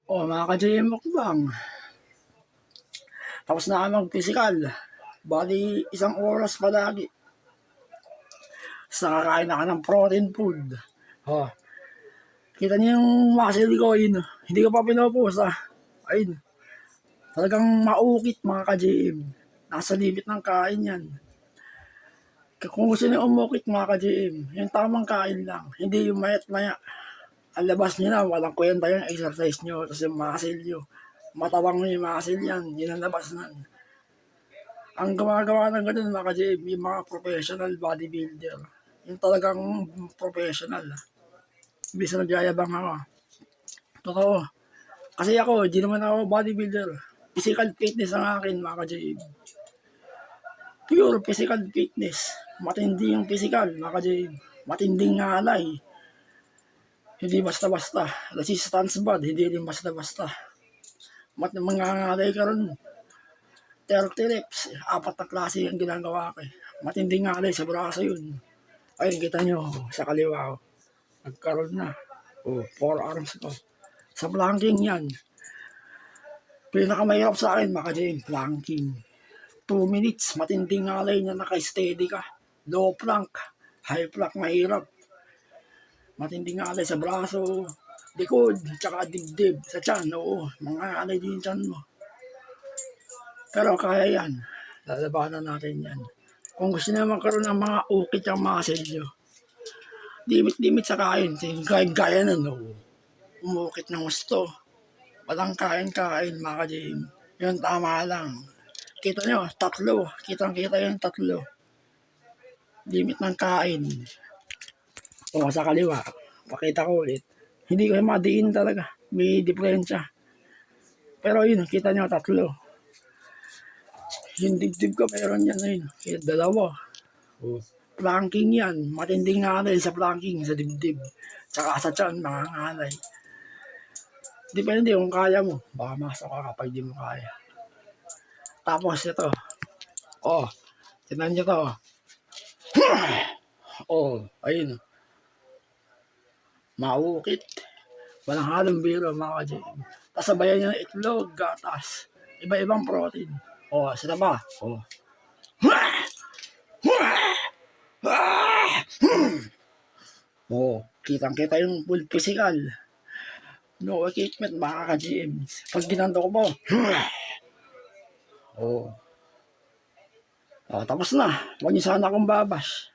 Mga ka-JM Mukbang, tapos na kami mag-physical. Bali, isang oras palagi. Tapos nakakain na ka ng protein food. Oh, kita niyo yung muscle ko, yun. Hindi ko pa pinopos, Ayun, talagang maukit mga ka-JM. Nasa limit ng kain yan. Kung gusto niyo umukit mga ka-JM, yung tamang kain lang. Hindi yung mayat maya. Ang labas niyo na, walang kwenta yung exercise niyo, tapos yung muscle niyo. Matawang mo yung muscle yan, yun ang labas na. Ang gumagawa ng ganun mga ka-JM, yung mga professional bodybuilder. Yung talagang professional. Ibig na nagyayabang ako. Totoo. Kasi ako, di naman ako bodybuilder. Physical fitness ang akin mga ka-JM. Pure physical fitness. Matindi yung physical mga ka-JM. Matinding ngalay. Hindi basta-basta. Resistance bad, hindi rin basta-basta. Mangangalay ka rin. 30 reps, 4 na klase yung ginagawa ko. Matinding ngalay sa braso yun. Ayun, kita nyo, sa kaliwa ko. Nagkaroon na. 4 arms ko. Sa planking yan. Pinakamahirap sa akin, maka-JM, planking. 2 minutes, matinding ngalay na naka-steady ka. Low plank, high plank, mahirap. Matinding ngalay sa braso, likod, tsaka dibdib, sa tiyan, mga ngalay din yung tiyan mo. Pero kaya yan, lalabanan natin yan. Kung gusto nyo magkaroon ng mga ukit yung muscle nyo, limit sa kain, kaya na umukit ng gusto. Walang kain-kain mga ka-JM. Yun tama lang. Kita nyo, 3. Kitang-kita yung 3. Limit ng kain. Sa kaliwa, pakita ko ulit. Hindi ko madiin talaga. May diferensya. Pero yun, kita nyo 3. Yung dibdib ko, meron yan yun. Kaya 2. Planking yan. Matinding ngalay sa planking, sa dibdib. Tsaka sa tiyan, mga ngalay. Depende kung kaya mo. Baka masok ka kapag di mo kaya. Tapos ito. Tignan nyo to. Ayun. Maukit. Walang halong biro, mga ka-JM. Tapos sabayan nyo ng itlog, gatas. Iba-ibang protein. Sila ba? Kitang-kita yung full physical. No equipment, mga ka-JM. Pag ginanto ko po. Tapos na. Huwag niyo sana akong babash.